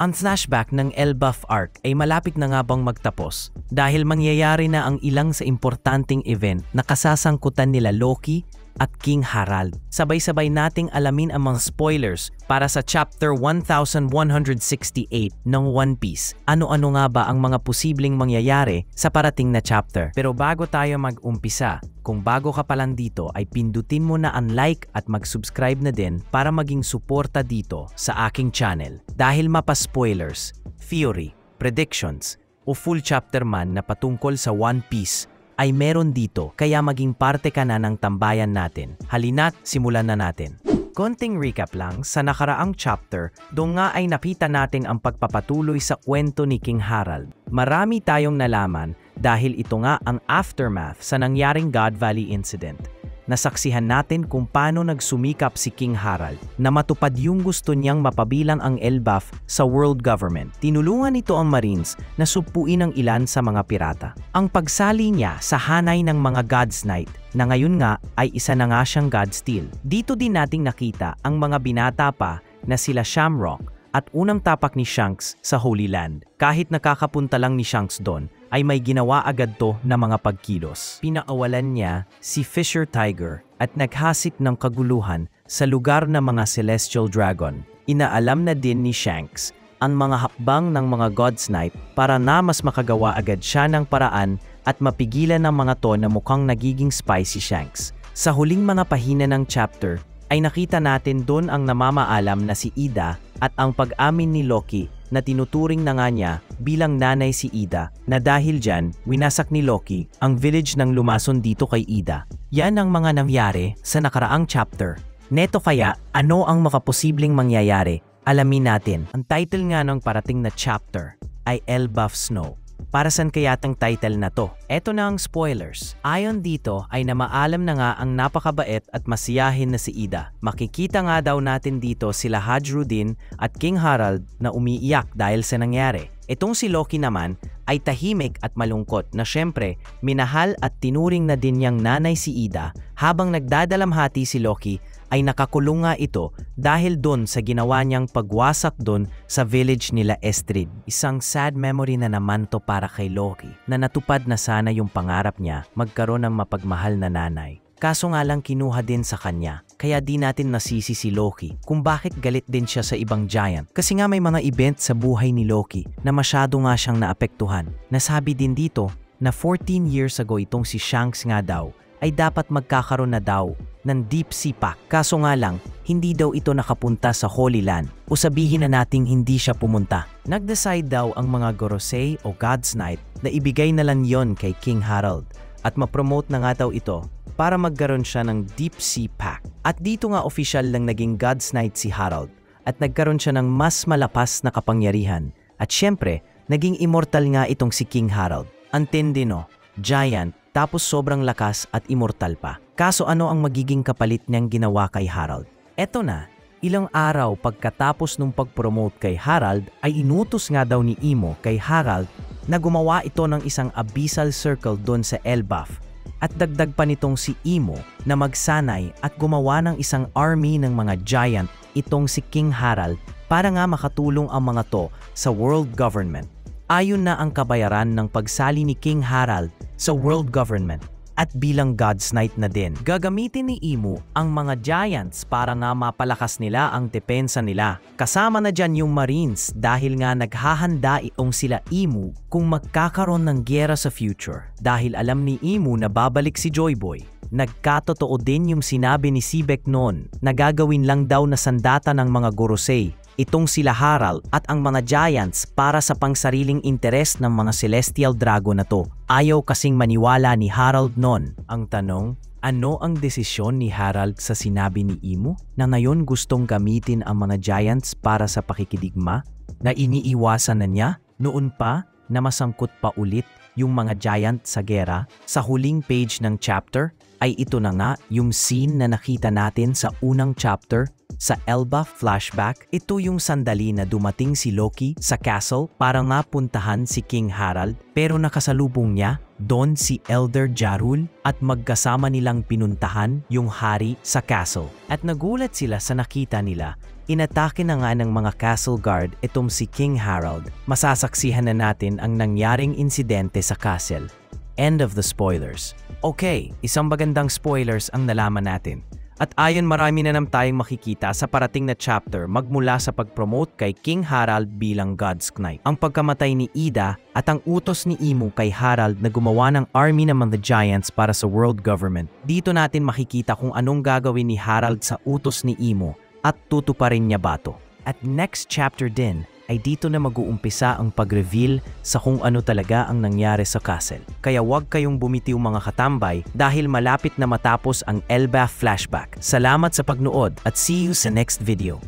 Ang flashback ng Elbaf arc ay malapit na nga bang magtapos dahil mangyayari na ang ilang sa importanteng event na kasasangkutan nila Loki at King Harald. Sabay-sabay nating alamin ang mga spoilers para sa chapter 1168 ng One Piece. Ano-ano nga ba ang mga posibleng mangyayari sa parating na chapter? Pero bago tayo mag-umpisa, kung bago ka pa lang dito ay pindutin mo na ang like at mag-subscribe na din para maging suporta dito sa aking channel. Dahil mapa-spoilers, theory, predictions o full chapter man na patungkol sa One Piece ay meron dito, kaya maging parte ka na ng tambayan natin. Halina't simulan na natin. Konting recap lang, sa nakaraang chapter, doon nga ay nakita natin ang pagpapatuloy sa kwento ni King Harald. Marami tayong nalaman dahil ito nga ang aftermath sa nangyaring God Valley incident. Nasaksihan natin kung paano nagsumikap si King Harald na matupad yung gusto niyang mapabilang ang Elbaf sa world government. Tinulungan nito ang Marines na supuin ang ilan sa mga pirata. Ang pagsali niya sa hanay ng mga God's Knight na ngayon nga ay isa na nga siyang God Steel. Dito din nating nakita ang mga binata pa na sila Shamrock at unang tapak ni Shanks sa Holy Land. Kahit nakakapunta lang ni Shanks doon, ay may ginawa agad to na mga pagkilos. Pinaawalan niya si Fisher Tiger at naghasik ng kaguluhan sa lugar ng mga Celestial Dragon. Inaalam na din ni Shanks ang mga hakbang ng mga God's Knight para na mas makagawa agad siya ng paraan at mapigilan ng mga to na mukhang nagiging spy si Shanks. Sa huling mga pahina ng chapter, ay nakita natin doon ang namamaalam na si Ida at ang pag-amin ni Loki na tinuturing na nga niya bilang nanay si Ida na dahil dyan, winasak ni Loki ang village ng lumason dito kay Ida. Yan ang mga nangyari sa nakaraang chapter. Neto kaya, ano ang makaposibleng mangyayari? Alamin natin. Ang title nga ng parating na chapter ay Elbaf Snow. Para saan kaya tang title na to? Eto na ang spoilers. Ayon dito ay namaalam na nga ang napakabait at masiyahin na si Ida. Makikita nga daw natin dito sila Hadrudin at King Harald na umiiyak dahil sa nangyari. Itong si Loki naman ay tahimik at malungkot na syempre minahal at tinuring na din niyang nanay si Ida. Habang nagdadalamhati si Loki ay nakakulong nga ito dahil doon sa ginawa niyang pagwasak doon sa village nila Estrid. Isang sad memory na naman to para kay Loki na natupad na sana yung pangarap niya magkaroon ng mapagmahal na nanay. Kaso nga lang kinuha din sa kanya, kaya di natin nasisi si Loki kung bakit galit din siya sa ibang giant. Kasi nga may mga event sa buhay ni Loki na masyado nga siyang naapektuhan. Nasabi din dito na 14 years ago itong si Shanks nga daw ay dapat magkakaroon na daw ng Deep Sea Pact. Kaso nga lang, hindi daw ito nakapunta sa Holy Land o sabihin na nating hindi siya pumunta. Nag-decide daw ang mga Gorosei o God's Knight na ibigay na lang yon kay King Harald at ma-promote na nga daw ito para magkaroon siya ng Deep Sea Pact. At dito nga official lang naging God's Knight si Harald at nagkaroon siya ng mas malapas na kapangyarihan. At syempre, naging immortal nga itong si King Harald. Antindi no, giant, tapos sobrang lakas at immortal pa. Kaso ano ang magiging kapalit niyang ginawa kay Harald? Eto na, ilang araw pagkatapos nung pag-promote kay Harald ay inutos nga daw ni Imo kay Harald na gumawa ito ng isang abyssal circle doon sa Elbaf. At dagdag pa nitong si Imo na magsanay at gumawa ng isang army ng mga giant itong si King Harald para nga makatulong ang mga to sa world government. Ayon na ang kabayaran ng pagsali ni King Harald sa world government at bilang God's Knight na din. Gagamitin ni Imo ang mga giants para nga mapalakas nila ang depensa nila. Kasama na dyan yung Marines dahil nga naghahanda itong sila Imo kung magkakaroon ng giyera sa future. Dahil alam ni Imo na babalik si Joy Boy. Nagkatotoo din yung sinabi ni Sibek noon na gagawin lang daw na sandata ng mga Gorosei itong sila Harald at ang mga giants para sa pangsariling interes ng mga Celestial Dragon na to. Ayaw kasing maniwala ni Harald noon. Ang tanong, ano ang desisyon ni Harald sa sinabi ni Imo na ngayon gustong gamitin ang mga giants para sa pakikidigma na iniiwasan na niya noon pa na masangkot pa ulit yung mga giant sa gera? Sa huling page ng chapter ay ito na nga yung scene na nakita natin sa unang chapter sa Elbaf flashback. Ito yung sandali na dumating si Loki sa castle para nga puntahan si King Harald, pero nakasalubong niya doon si Elder Jarul at magkasama nilang pinuntahan yung hari sa castle. At nagulat sila sa nakita nila Inatake na nga ng mga castle guard itong si King Harold. Masasaksihan na natin ang nangyaring insidente sa castle. End of the spoilers. Okay, isang magandang spoilers ang nalaman natin. At ayon marami na naman tayong makikita sa parating na chapter magmula sa pag-promote kay King Harald bilang God's Knight. Ang pagkamatay ni Ida at ang utos ni Imo kay Harald na gumawa ng army ng mga giants para sa world government. Dito natin makikita kung anong gagawin ni Harald sa utos ni Imo at tutuparin niya ba to. At next chapter din ay dito na mag-uumpisa ang pag-reveal sa kung ano talaga ang nangyari sa castle. Kaya huwag kayong bumitiw mga katambay dahil malapit na matapos ang Elbaf flashback. Salamat sa pagnood at see you sa next video.